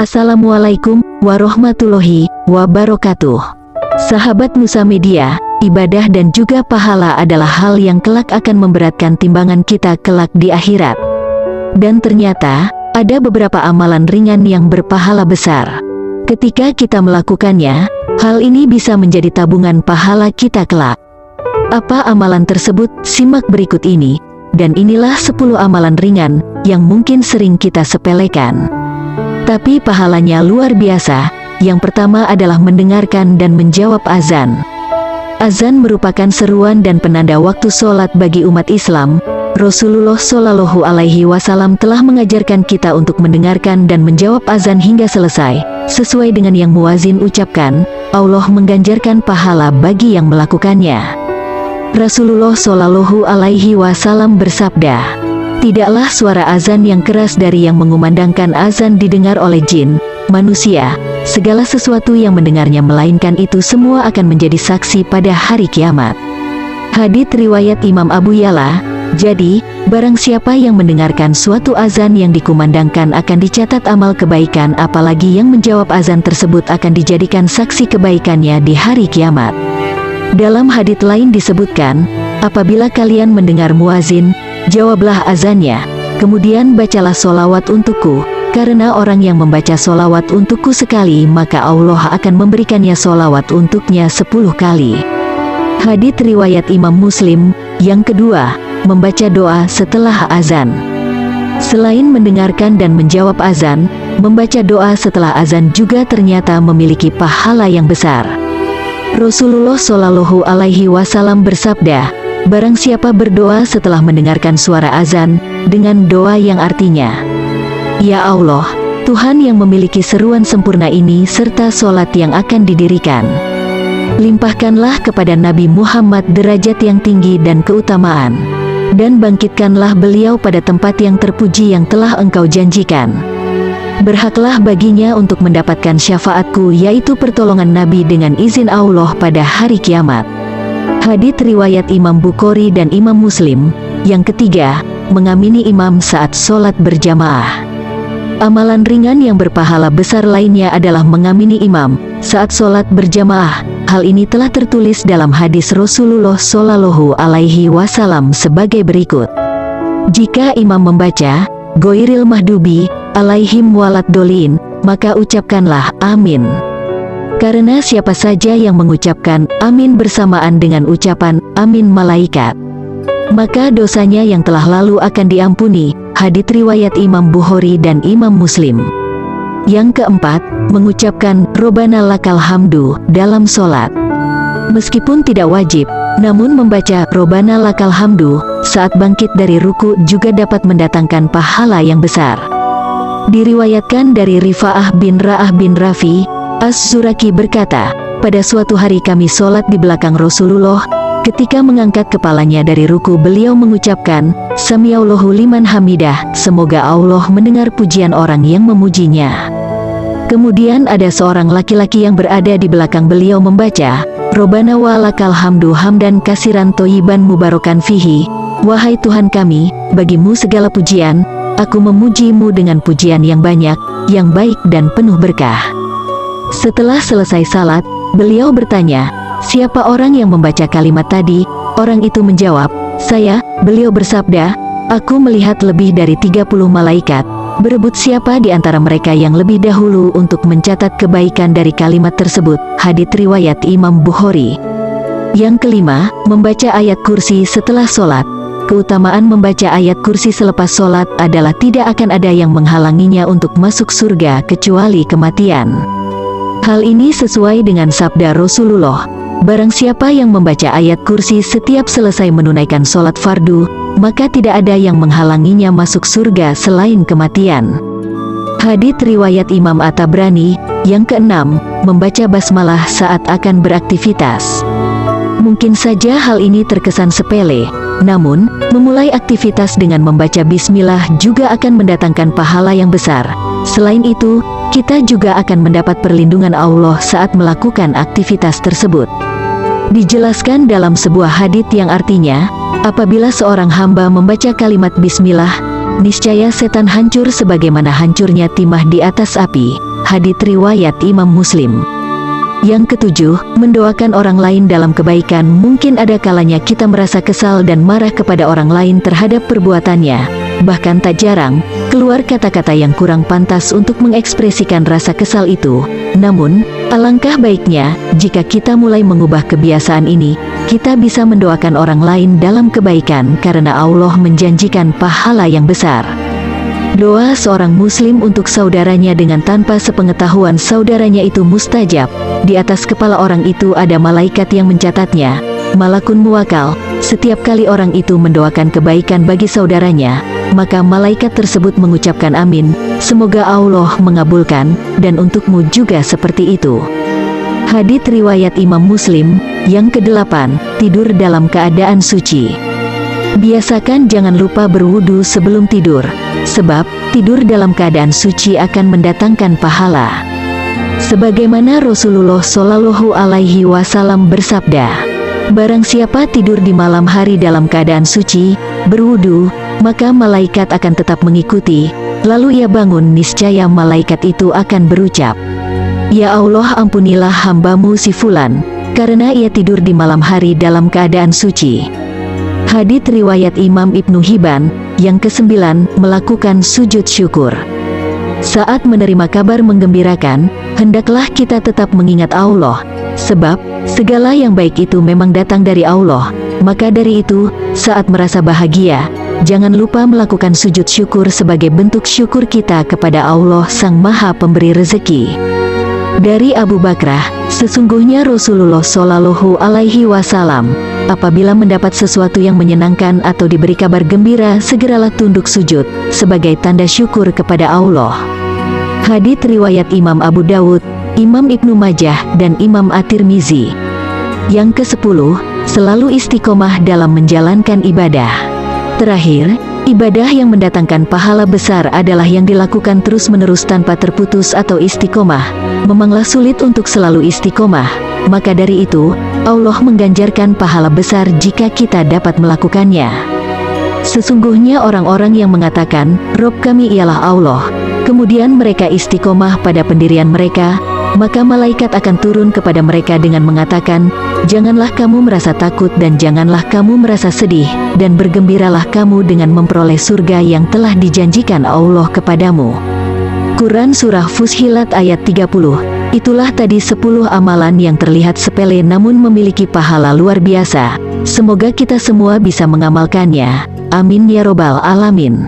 Assalamualaikum warahmatullahi wabarakatuh. Sahabat Nusa Media, ibadah dan juga pahala adalah hal yang kelak akan memberatkan timbangan kita kelak di akhirat. Dan ternyata, ada beberapa amalan ringan yang berpahala besar. Ketika kita melakukannya, hal ini bisa menjadi tabungan pahala kita kelak. Apa amalan tersebut? Simak berikut ini. Dan inilah 10 amalan ringan yang mungkin sering kita sepelekan, tapi pahalanya luar biasa. Yang pertama adalah mendengarkan dan menjawab azan. Azan merupakan seruan dan penanda waktu sholat bagi umat Islam. Rasulullah Shallallahu Alaihi Wasallam telah mengajarkan kita untuk mendengarkan dan menjawab azan hingga selesai. Sesuai dengan yang muazin ucapkan, Allah mengganjarkan pahala bagi yang melakukannya. Rasulullah Shallallahu Alaihi Wasallam bersabda, "Tidaklah suara azan yang keras dari yang mengumandangkan azan didengar oleh jin, manusia, segala sesuatu yang mendengarnya, melainkan itu semua akan menjadi saksi pada hari kiamat." Hadits riwayat Imam Abu Ya'la. Jadi, barang siapa yang mendengarkan suatu azan yang dikumandangkan akan dicatat amal kebaikan, apalagi yang menjawab azan tersebut akan dijadikan saksi kebaikannya di hari kiamat. Dalam hadits lain disebutkan, apabila kalian mendengar muazin, jawablah azannya, kemudian bacalah solawat untukku, karena orang yang membaca solawat untukku sekali, maka Allah akan memberikannya solawat untuknya 10 kali. Hadits riwayat Imam Muslim. Yang kedua, membaca doa setelah azan. Selain mendengarkan dan menjawab azan, membaca doa setelah azan juga ternyata memiliki pahala yang besar. Rasulullah Shallallahu Alaihi Wasallam bersabda, barang siapa berdoa setelah mendengarkan suara azan, dengan doa yang artinya, "Ya Allah, Tuhan yang memiliki seruan sempurna ini serta sholat yang akan didirikan, limpahkanlah kepada Nabi Muhammad derajat yang tinggi dan keutamaan, dan bangkitkanlah beliau pada tempat yang terpuji yang telah Engkau janjikan. Berhaklah baginya untuk mendapatkan syafaatku, yaitu pertolongan Nabi dengan izin Allah pada hari kiamat." Hadits riwayat Imam Bukhari dan Imam Muslim. Yang ketiga, mengamini imam saat sholat berjamaah. Amalan ringan yang berpahala besar lainnya adalah mengamini imam saat sholat berjamaah. Hal ini telah tertulis dalam hadis Rasulullah Shallallahu Alaihi Wasallam sebagai berikut. Jika imam membaca Ghairil Mahdubi alaihim waladdallin, maka ucapkanlah amin. Karena siapa saja yang mengucapkan amin bersamaan dengan ucapan amin malaikat, maka dosanya yang telah lalu akan diampuni. Hadits riwayat Imam Bukhari dan Imam Muslim. Yang keempat, mengucapkan Robbana lakal hamdu dalam sholat. Meskipun tidak wajib, namun membaca Robbana lakal hamdu saat bangkit dari ruku juga dapat mendatangkan pahala yang besar. Diriwayatkan dari Rifa'ah bin Ra'ah bin Rafi, As-Suraki berkata, pada suatu hari kami sholat di belakang Rasulullah. Ketika mengangkat kepalanya dari ruku, beliau mengucapkan, Samiallahu liman hamidah, semoga Allah mendengar pujian orang yang memujinya. Kemudian ada seorang laki-laki yang berada di belakang beliau membaca, Robbana wa lakal hamdu hamdan kasiran toyiban mubarakan fihi, wahai Tuhan kami, bagimu segala pujian, aku memujimu dengan pujian yang banyak, yang baik dan penuh berkah. Setelah selesai salat, beliau bertanya, siapa orang yang membaca kalimat tadi? Orang itu menjawab, saya. Beliau bersabda, aku melihat lebih dari 30 malaikat, berebut siapa di antara mereka yang lebih dahulu untuk mencatat kebaikan dari kalimat tersebut. Hadits riwayat Imam Bukhari. Yang kelima, membaca ayat kursi setelah sholat. Keutamaan membaca ayat kursi selepas sholat adalah tidak akan ada yang menghalanginya untuk masuk surga kecuali kematian. Hal ini sesuai dengan sabda Rasulullah, barang siapa yang membaca ayat kursi setiap selesai menunaikan sholat fardu, maka tidak ada yang menghalanginya masuk surga selain kematian. Hadits riwayat Imam At-Tabrani. Yang keenam, membaca basmalah saat akan beraktivitas. Mungkin saja hal ini terkesan sepele, namun, memulai aktivitas dengan membaca bismillah juga akan mendatangkan pahala yang besar. Selain itu, kita juga akan mendapat perlindungan Allah saat melakukan aktivitas tersebut. Dijelaskan dalam sebuah hadits yang artinya, apabila seorang hamba membaca kalimat bismillah, niscaya setan hancur sebagaimana hancurnya timah di atas api. Hadits riwayat Imam Muslim. Yang ketujuh, mendoakan orang lain dalam kebaikan. Mungkin ada kalanya kita merasa kesal dan marah kepada orang lain terhadap perbuatannya. Bahkan tak jarang, keluar kata-kata yang kurang pantas untuk mengekspresikan rasa kesal itu. Namun, alangkah baiknya, jika kita mulai mengubah kebiasaan ini, kita bisa mendoakan orang lain dalam kebaikan karena Allah menjanjikan pahala yang besar. Doa seorang muslim untuk saudaranya dengan tanpa sepengetahuan saudaranya itu mustajab. Di atas kepala orang itu ada malaikat yang mencatatnya, malakun muwakal. Setiap kali orang itu mendoakan kebaikan bagi saudaranya, maka malaikat tersebut mengucapkan amin, semoga Allah mengabulkan, dan untukmu juga seperti itu. Hadits riwayat Imam Muslim. Yang kedelapan, tidur dalam keadaan suci. Biasakan jangan lupa berwudu sebelum tidur, sebab tidur dalam keadaan suci akan mendatangkan pahala. Sebagaimana Rasulullah Shallallahu Alaihi Wasallam bersabda, barang siapa tidur di malam hari dalam keadaan suci, berwudu, maka malaikat akan tetap mengikuti. Lalu ia bangun, niscaya malaikat itu akan berucap, ya Allah, ampunilah hambamu si Fulan, karena ia tidur di malam hari dalam keadaan suci. Hadits riwayat Imam Ibnu Hibban. Yang kesembilan, melakukan sujud syukur. Saat menerima kabar menggembirakan, hendaklah kita tetap mengingat Allah, sebab segala yang baik itu memang datang dari Allah. Maka dari itu, saat merasa bahagia, jangan lupa melakukan sujud syukur sebagai bentuk syukur kita kepada Allah Sang Maha Pemberi Rezeki. Dari Abu Bakrah, sesungguhnya Rasulullah Shallallahu Alaihi Wasallam, apabila mendapat sesuatu yang menyenangkan atau diberi kabar gembira, segeralah tunduk sujud sebagai tanda syukur kepada Allah. Hadits riwayat Imam Abu Dawud, Imam Ibnu Majah, dan Imam At-Tirmizi. Yang ke-10, selalu istiqomah dalam menjalankan ibadah. Terakhir, ibadah yang mendatangkan pahala besar adalah yang dilakukan terus-menerus tanpa terputus atau istiqomah. Memanglah sulit untuk selalu istiqomah, maka dari itu, Allah mengganjarkan pahala besar jika kita dapat melakukannya. Sesungguhnya orang-orang yang mengatakan, Rob kami ialah Allah, kemudian mereka istiqomah pada pendirian mereka, maka malaikat akan turun kepada mereka dengan mengatakan, janganlah kamu merasa takut dan janganlah kamu merasa sedih, dan bergembiralah kamu dengan memperoleh surga yang telah dijanjikan Allah kepadamu. Quran Surah Fussilat ayat 30. Itulah tadi 10 amalan yang terlihat sepele namun memiliki pahala luar biasa. Semoga kita semua bisa mengamalkannya. Amin ya robbal alamin.